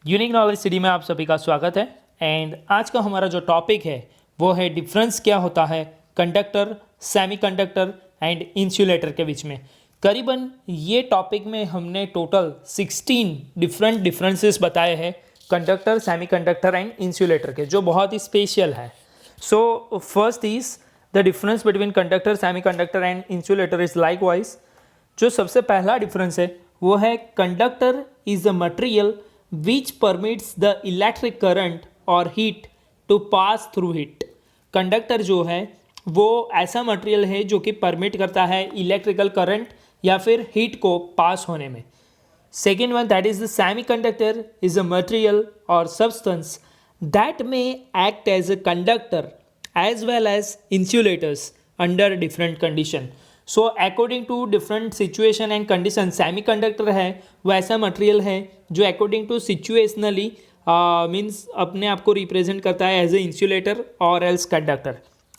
Unique knowledge city में आप सभी का स्वागत है। एंड आज का हमारा जो टॉपिक है वो है डिफरेंस क्या होता है कंडक्टर, सेमीकंडक्टर एंड इंसुलेटर के बीच में। करीबन ये टॉपिक में हमने टोटल 16 डिफरेंट डिफरेंसेस बताए हैं कंडक्टर, सेमीकंडक्टर एंड इंसुलेटर के, जो बहुत ही स्पेशल है। So first is the difference between conductor, semiconductor and insulator is like wise. जो सबसे पहला डिफरेंस है वो है conductor is a material which permits the electric current or heat to pass through it। Conductor जो है वो ऐसा मटेरियल है जो कि परमिट करता है इलेक्ट्रिकल करंट या फिर हीट को पास होने में। Second one, that is the semiconductor is a material और substance that may act as a conductor as well as insulators under different condition. So according to different situation and condition, semiconductor है वो ऐसा material है जो according to situationally means अपने आप को represent करता है एज ए इंसुलेटर और else conductor.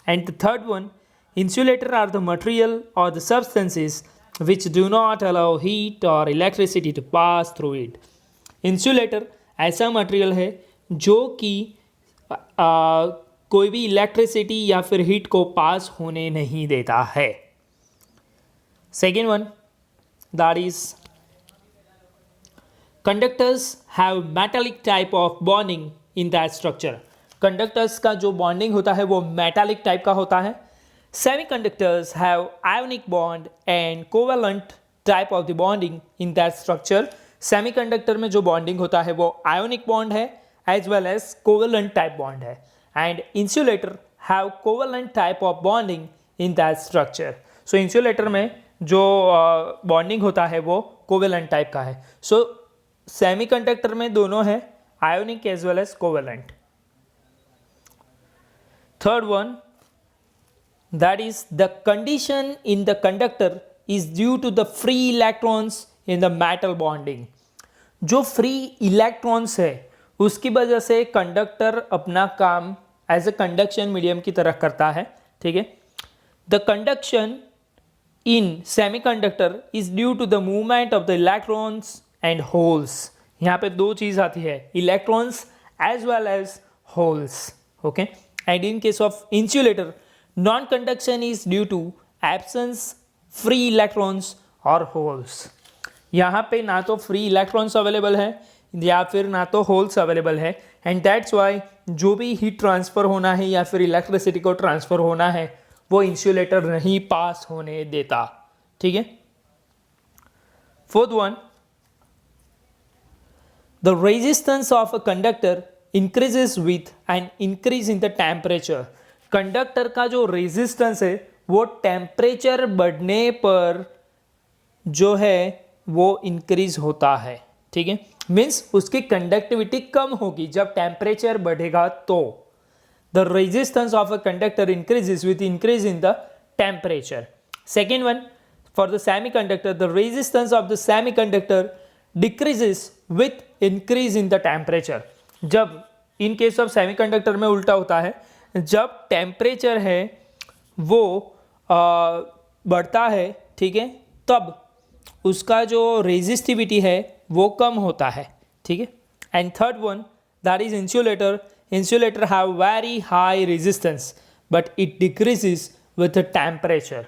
And the third one, insulator are the material और the substances which do not allow heat or electricity to pass through it। Insulator ऐसा material है जो कि कोई भी इलेक्ट्रिसिटी या फिर हीट को पास होने नहीं देता है। Second one, that is conductors have metallic type of bonding in that structure। conductors का जो bonding होता है वो metallic type का होता है। Semiconductors have ionic bond and covalent type of the bonding in that structure। semiconductor में जो bonding होता है वो ionic bond है as well as covalent type bond है। and insulator have covalent type of bonding in that structure। so insulator में जो bonding होता है वो कोवेलेंट टाइप का है। सो सेमीकंडक्टर में दोनों है, ionic as well as covalent. Third one, that is the condition in the conductor is due to the free electrons in the metal bonding. जो फ्री इलेक्ट्रॉन्स है उसकी वजह से कंडक्टर अपना काम एज ए कंडक्शन मीडियम की तरह करता है। ठीक है, the conduction in semiconductor is due to the movement of the electrons and holes। यहाँ पे दो चीज आती है, electrons as well as holes। okay, and in case of insulator, non conduction is due to absence free electrons or holes। यहाँ पे ना तो free electrons अवेलेबल है या फिर ना तो holes अवेलेबल है, and that's why जो भी heat ट्रांसफर होना है या फिर इलेक्ट्रिसिटी को ट्रांसफर होना है वो इंसुलेटर नहीं पास होने देता। ठीक है, fourth one, the resistance of a conductor increases with an increase in the temperature. Conductor का जो रेजिस्टेंस है वो टेम्परेचर बढ़ने पर जो है वो इंक्रीज होता है। ठीक है, मीन्स उसकी कंडक्टिविटी कम होगी जब टेम्परेचर बढ़ेगा तो। The resistance of a conductor increases with increase in the temperature। Second one, for the semiconductor, the resistance of the semiconductor decreases with increase in the temperature। जब in case of semiconductor में उल्टा होता है, जब temperature है वो बढ़ता है, ठीक है, तब उसका जो रेजिस्टिविटी है वो कम होता है। ठीक है, and third one, that is insulator. Insulator have very high resistance but it decreases with the temperature।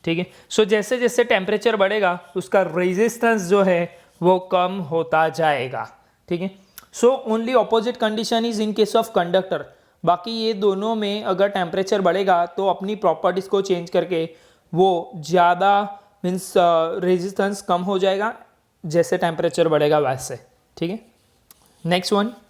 ठीक है, सो जैसे जैसे टेम्परेचर बढ़ेगा उसका रेजिस्टेंस जो है वो कम होता जाएगा। ठीक है, so only opposite condition is in case of conductor. बाकी ये दोनों में अगर टेम्परेचर बढ़ेगा तो अपनी प्रॉपर्टीज को चेंज करके वो ज़्यादा मीन्स रेजिस्टेंस कम हो जाएगा जैसे टेम्परेचर बढ़ेगा वैसे। ठीक है, next one,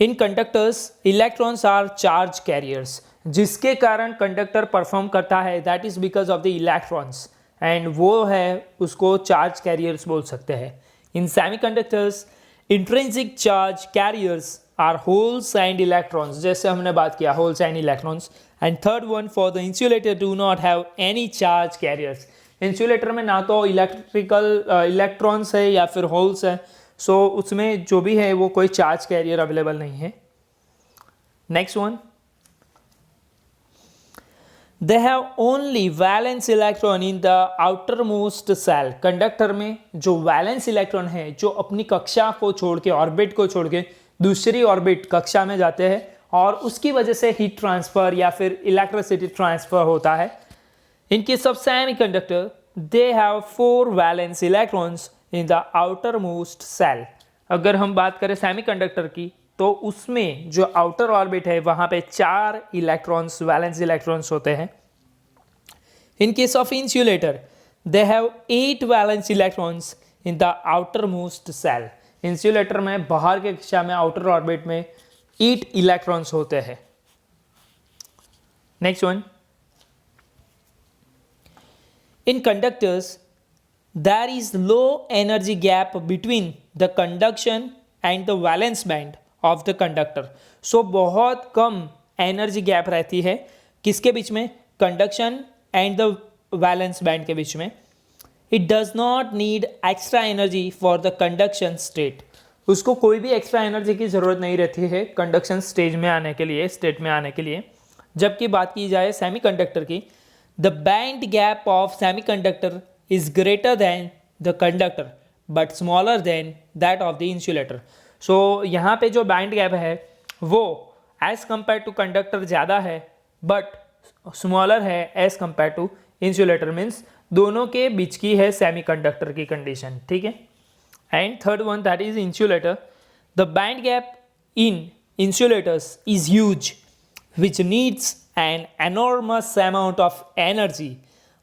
in conductors electrons are charge carriers. जिसके कारण कंडक्टर परफॉर्म करता है that is because of the electrons, and वो है उसको चार्ज कैरियर्स बोल सकते हैं। In semiconductors intrinsic charge carriers are holes and electrons, जैसे हमने बात किया holes and electrons. And third one, for the insulator do not have any charge carriers. Insulator में ना तो इलेक्ट्रॉन्स है या फिर होल्स है, सो उसमें जो भी है वो कोई चार्ज कैरियर अवेलेबल नहीं है। Next one, they have only valence electron in the outermost shell. Conductor में जो वैलेंस इलेक्ट्रॉन है जो अपनी कक्षा को छोड़ के, ऑर्बिट को छोड़ के दूसरी ऑर्बिट कक्षा में जाते हैं और उसकी वजह से हीट ट्रांसफर या फिर इलेक्ट्रिसिटी ट्रांसफर होता है। In case of semiconductor they have 4 valence electrons in the outermost shell. अगर हम बात करें सेमीकंडक्टर की तो उसमें जो आउटर ऑर्बिट है वहां पे 4 इलेक्ट्रॉन्स, वैलेंस इलेक्ट्रॉन्स होते हैं। In case of insulator they have 8 valence electrons in the outermost shell. Insulator में बाहर के कक्षा में, आउटर ऑर्बिट में 8 इलेक्ट्रॉन्स होते हैं। Next one, in conductors there is low energy gap between the conduction and the valence band of the conductor। so बहुत कम energy gap रहती है किसके बीच में, conduction and the valence band के बीच में। It does not need extra energy for the conduction state. उसको कोई भी एक्स्ट्रा एनर्जी की ज़रूरत नहीं रहती है कंडक्शन स्टेज में आने के लिए, स्टेट में आने के लिए। जबकि बात की जाए सेमीकंडक्टर की, the band gap of semiconductor is greater than the conductor but smaller than that of the insulator। so यहाँ पे जो बैंड गैप है वो as compared to कंडक्टर ज़्यादा है but smaller है as compared to insulator, means दोनों के बीच की है सेमीकंडक्टर की कंडीशन, ठीक है। And third one that is insulator. The band gap in insulators is huge which needs an enormous amount of energy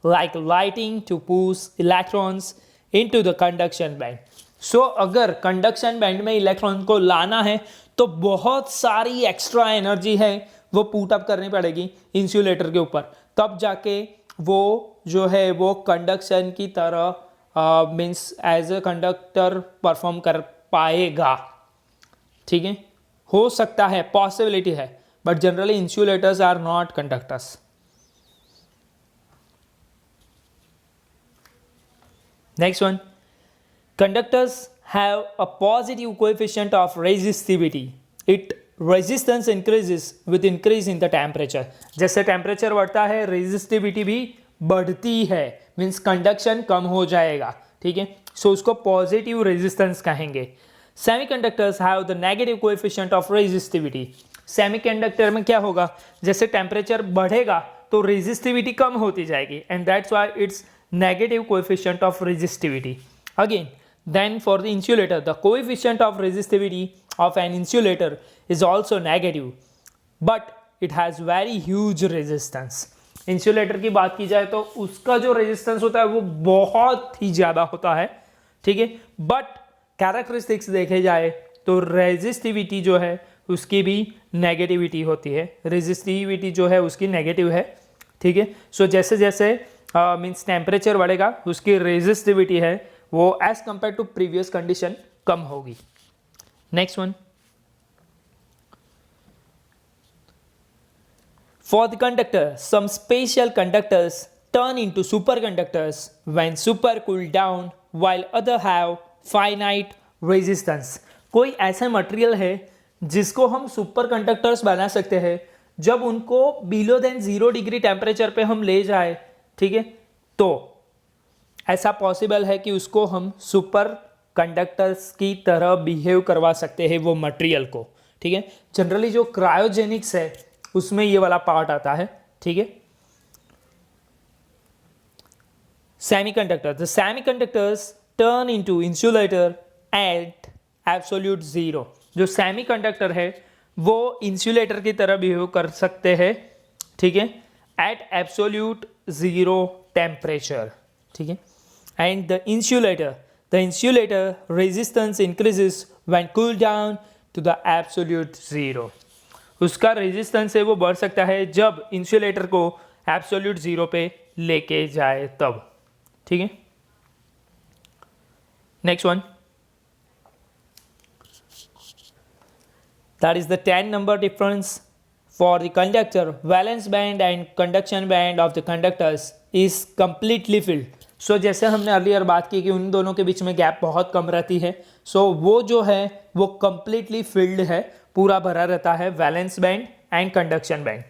like lighting to push electrons into the conduction band। so अगर conduction band में electron को लाना है तो बहुत सारी extra energy है वो पुट अप करनी पड़ेगी इंसुलेटर के ऊपर, तब जाके वो जो है वो कंडक्शन की तरह means as a conductor perform कर पाएगा, ठीक है। हो सकता है, पॉसिबिलिटी है, but generally insulators are not conductors। Next one, conductors have a positive coefficient of resistivity। it resistance increases with increase in the temperature। जैसे टेम्परेचर बढ़ता है resistivity भी बढ़ती है, मीन्स कंडक्शन कम हो जाएगा, ठीक है। सो उसको पॉजिटिव रेजिस्टेंस कहेंगे। Semiconductors have the negative coefficient of resistivity. Semiconductor में क्या होगा, जैसे टेम्परेचर बढ़ेगा तो रेजिस्टिविटी कम होती जाएगी and that's why it's negative coefficient of resistivity. Again then for the insulator the coefficient of resistivity of an insulator is also negative but it has very huge resistance. Insulator की बात की जाए तो उसका जो रेजिस्टेंस होता है वो बहुत ही ज़्यादा होता है, ठीक है। बट कैरेक्टरिस्टिक्स देखे जाए तो रेजिस्टिविटी जो है उसकी भी नेगेटिविटी होती है, रेजिस्टिविटी जो है उसकी नेगेटिव है, ठीक है। सो जैसे जैसे मीन्स टेम्परेचर बढ़ेगा उसकी रेजिस्टिविटी है वो as compare to previous condition कम होगी। Next one, for the conductor some special conductors turn into superconductors when super cool down while other have finite resistance। कोई ऐसा मटेरियल है जिसको हम सुपर कंडक्टर्स बना सकते हैं जब उनको बिलो देन 0 डिग्री टेम्परेचर पे हम ले जाए, ठीक है। तो ऐसा पॉसिबल है कि उसको हम सुपर कंडक्टर्स की तरह बिहेव करवा सकते हैं वो मटेरियल को, ठीक है। जनरली जो क्रायोजेनिक्स है उसमें ये वाला पार्ट आता है, ठीक है। Semiconductor, the semiconductors turn into insulator at absolute zero. जो सेमीकंडक्टर है वो इंसुलेटर की तरह बिहेव कर सकते हैं, ठीक है, एट एब्सोल्यूट जीरो टेम्परेचर, ठीक है। And the insulator resistance increases when cool down to the absolute zero. उसका रेजिस्टेंस है वो बढ़ सकता है जब इंसुलेटर को एब्सोल्यूट जीरो पे लेके जाए तब, ठीक है। Next one, that is the 10 number difference for the conductor valence band and conduction band of the conductors is completely filled। so जैसे हमने अर्लियर बात की कि उन दोनों के बीच में गैप बहुत कम रहती है, so वो जो है वो completely filled है, पूरा भरा रहता है valence band and conduction band.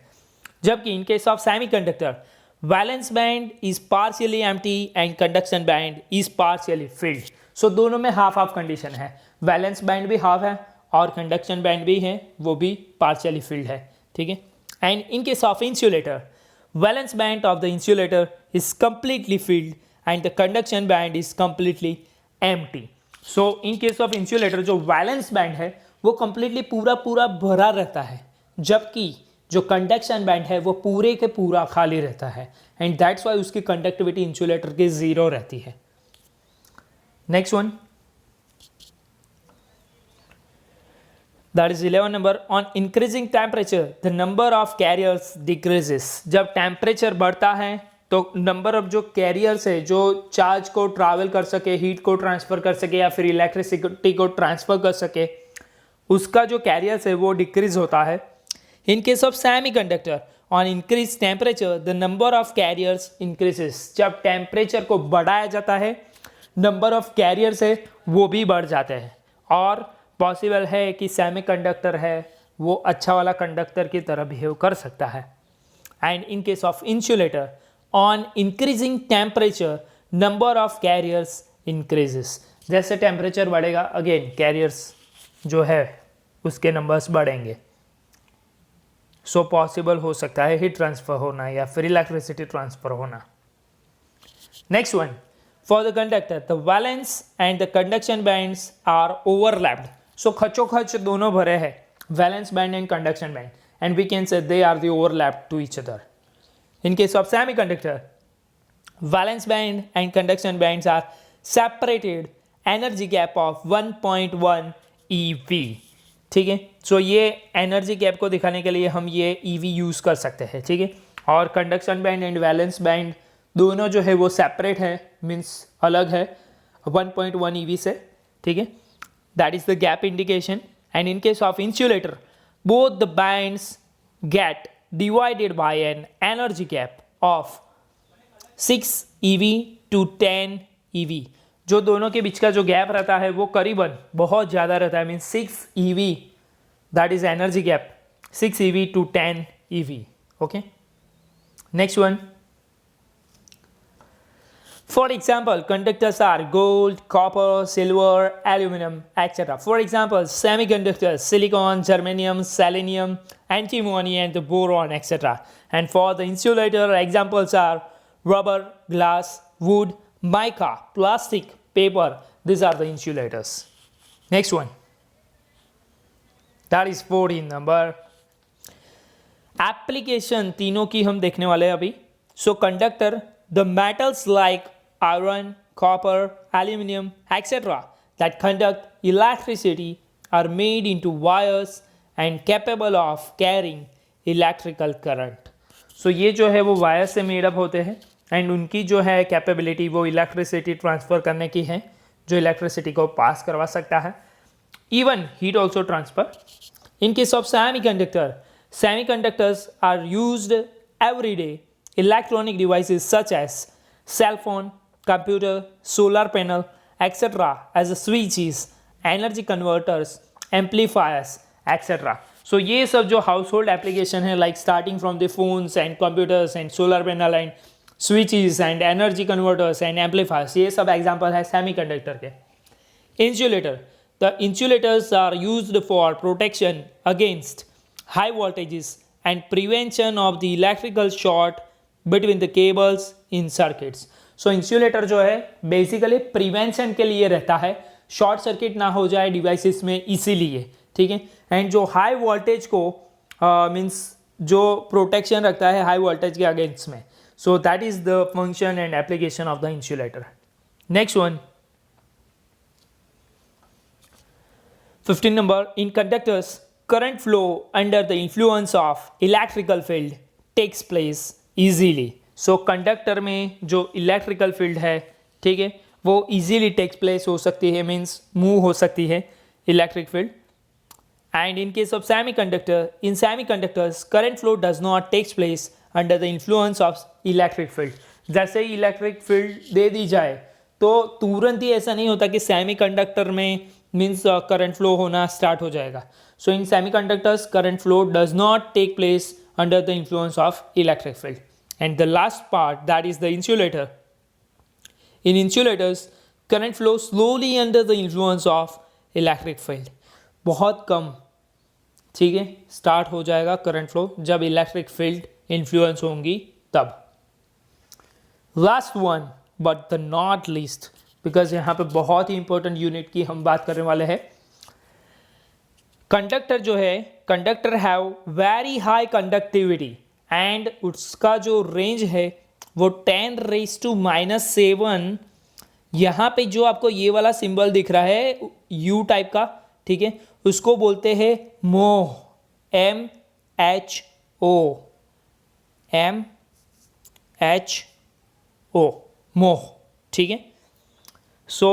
जबकि in case of semiconductor valence band is partially empty and conduction band is partially filled. So दोनों में हाफ हाफ कंडीशन है, वैलेंस बैंड भी हाफ है और कंडक्शन बैंड भी है, वो भी पार्शियली फिल्ड है, ठीक है। And in case of insulator valence band of the insulator is completely filled and the conduction band is completely empty. So in case of insulator जो वैलेंस बैंड है वो कंप्लीटली पूरा पूरा भरा रहता है, जबकि जो कंडक्शन बैंड है वो पूरे के पूरा खाली रहता है एंड दैट्स वाई उसकी कंडक्टिविटी इंसुलेटर की 0 रहती है। Next one, that is 11 number, on increasing temperature the number of carriers decreases. जब टेम्परेचर बढ़ता है तो नंबर ऑफ जो कैरियर्स है जो चार्ज को ट्रैवल कर सके, हीट को ट्रांसफर कर सके या फिर इलेक्ट्रिसिटी को ट्रांसफर कर सके, उसका जो कैरियर्स है वो डिक्रीज होता है। In case of semiconductor on increase temperature the number of carriers increases. जब टेम्परेचर को बढ़ाया जाता है नंबर ऑफ कैरियर्स है वो भी बढ़ जाते हैं और पॉसिबल है कि सेमीकंडक्टर है वो अच्छा वाला कंडक्टर की तरह बिहेव कर सकता है। And in case of insulator on increasing temperature number of carriers increases. जैसे टेम्परेचर बढ़ेगा अगेन कैरियर्स जो है उसके नंबर्स बढ़ेंगे। सो पॉसिबल हो सकता है हीट ट्रांसफर होना या फिर इलेक्ट्रिसिटी ट्रांसफर होना। Next one, for the conductor the valence and the conduction bands are overlapped. So खचोखच दोनों भरे हैं, valence band and conduction band, and we can say they are the overlapped to each other. In case of semiconductor valence band and conduction bands are separated energy gap of 1.1 EV, ठीक है। सो ये energy gap को दिखाने के लिए हम ये EV use कर सकते हैं, ठीक है। और conduction band and valence band दोनों जो है वो सेपरेट है, मीन्स अलग है 1.1 EV से, ठीक है। That is the gap indication. And in case of insulator both the bands get divided by an energy gap of 6 EV to 10 EV। जो दोनों के बीच का जो गैप रहता है वो करीबन बहुत ज़्यादा रहता है, mean 6 EV, that is energy gap 6 EV to 10 EV, okay. Next one, for example conductors are gold, copper, silver, aluminium etcetera. For example semiconductors silicon, germanium, selenium, antimony and the boron etc. And for the insulator examples are rubber, glass, wood, mica, plastic, paper. These are the insulators. Next one, that is 14 number. Application तीनों की हम देखने वाले हैं अभी. So conductor, the metals like iron, copper, aluminum etc. that conduct electricity are made into wires and capable of carrying electrical current. So ये जो है वो वायर से मेड अप होते हैं एंड उनकी जो है कैपेबिलिटी वो इलेक्ट्रिसिटी ट्रांसफ़र करने की है, जो इलेक्ट्रिसिटी को पास करवा सकता है, even heat also transfer. In case of semiconductors are used every day. Electronic devices such as cell phone, computer, solar panel etcetera as switches, energy converters, amplifiers etcetera. So ये सब जो हाउस होल्ड एप्लीकेशन है like starting from the phones and computers and solar panel and switches and energy converters and amplifiers, ये सब example है semiconductor के. Insulator, the insulators are used for protection against high voltages and prevention of the electrical short between the cables in circuits. So insulator जो है basically prevention के लिए रहता है, शॉर्ट सर्किट ना हो जाए डिवाइसेस में इसीलिए, ठीक है. एंड जो हाई वोल्टेज को मीन्स जो प्रोटेक्शन रखता है हाई वोल्टेज के अगेंस्ट में. So that is the function and application of the insulator. Next one, 15 number. In conductors current flow under the influence of electrical field takes place easily. So conductor में जो electrical field है, ठीक है, वो easily takes place हो सकती है, means move हो सकती है electric field. And in case of semiconductor, in semiconductors current flow does not takes place under the influence of electric field. जैसे electric field दे दी जाए तो तुरंत ही ऐसा नहीं होता कि semiconductor में means current flow होना start हो जाएगा. So in semiconductors current flow does not take place under the influence of electric field. And the last part, that is the insulator. In insulators, current flows slowly under the influence of electric field. बहुत कम, ठीक है, start हो जाएगा current flow जब electric field influence होंगी तब. Last one but the not least, because यहाँ पे बहुत ही इंपॉर्टेंट यूनिट की हम बात करने वाले हैं. कंडक्टर जो है, conductor have very high conductivity and उसका जो रेंज है वो 10⁻⁻⁷. यहाँ पे जो आपको ये वाला सिंबल दिख रहा है यू टाइप का, ठीक है, उसको बोलते हैं मोह, MHO, मोह, ठीक है. सो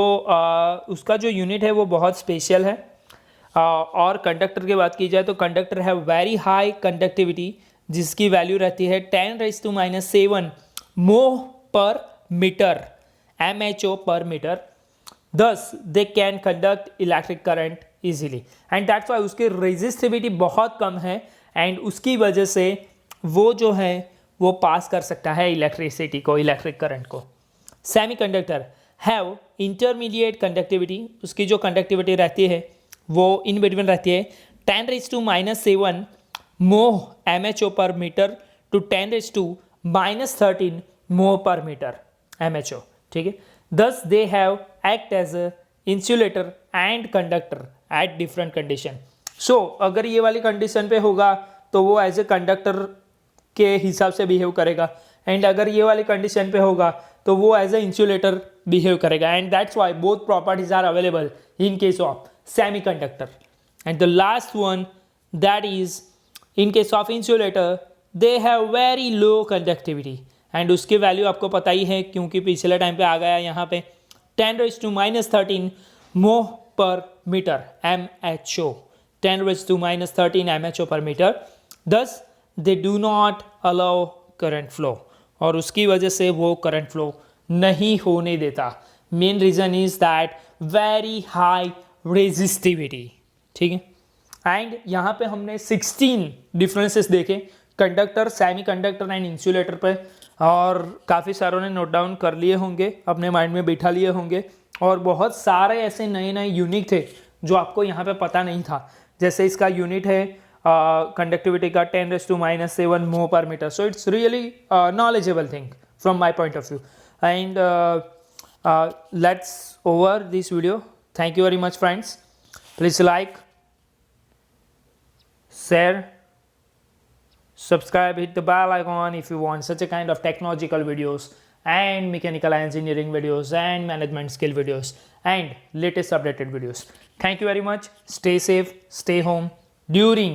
उसका जो यूनिट है वो बहुत स्पेशल है. और कंडक्टर की बात की जाए तो कंडक्टर है वेरी हाई कंडक्टिविटी, जिसकी वैल्यू रहती है 10⁻⁷ मोह पर मीटर, MHO पर metre. Thus they can conduct electric current easily and that's why उसकी रेजिस्टिविटी बहुत कम है एंड उसकी वजह से वो जो है वो पास कर सकता है इलेक्ट्रिसिटी को, इलेक्ट्रिक करंट को. Semi conductor have intermediate conductivity, उसकी जो कंडक्टिविटी रहती है वो इन बिटवीन रहती है 10⁻⁷ मोह MHO पर मीटर टू 10⁻⁻13 मोह पर मीटर MHO, ठीक है. Thus they have act as a insulator and conductor at different condition. So अगर ये वाली कंडीशन पे होगा तो वो एज ए कंडक्टर के हिसाब से बिहेव करेगा एंड अगर ये वाली कंडीशन पे होगा तो वो एज ए इंसुलेटर बिहेव करेगा. And that's why both properties are available in case of semiconductor. And the last one, that is in case of insulator they have very low conductivity and उसकी value आपको पता ही है क्योंकि पिछले time पे आ गया यहाँ पे 10⁻⁻13 मोह पर मीटर MHO, 10⁻⁻13 MHO पर मीटर. दस they do not allow current flow और उसकी वजह से वो करंट फ्लो नहीं होने देता. Main reason is that very high resistivity, ठीक है. एंड यहाँ पे हमने 16 डिफरेंसेस देखे conductor, semi conductor and insulator पे, और काफ़ी सारों ने नोट डाउन कर लिए होंगे, अपने माइंड में बिठा लिए होंगे. और बहुत सारे ऐसे नए नए यूनिट थे जो आपको यहाँ पे पता नहीं था. जैसे इसका यूनिट है कंडक्टिविटी का 10⁻⁻7 mho per metre. So it's really knowledgeable thing from my point of view. And let's over this video. Thank you very much friends. Please like, share, subscribe, hit the bell icon if you want such a kind of technological videos and mechanical engineering videos and management skill videos and latest updated videos. Thank you very much. Stay safe, stay home during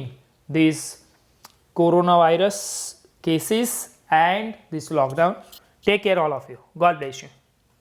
these coronavirus cases and this lockdown. Take care all of you. God bless you.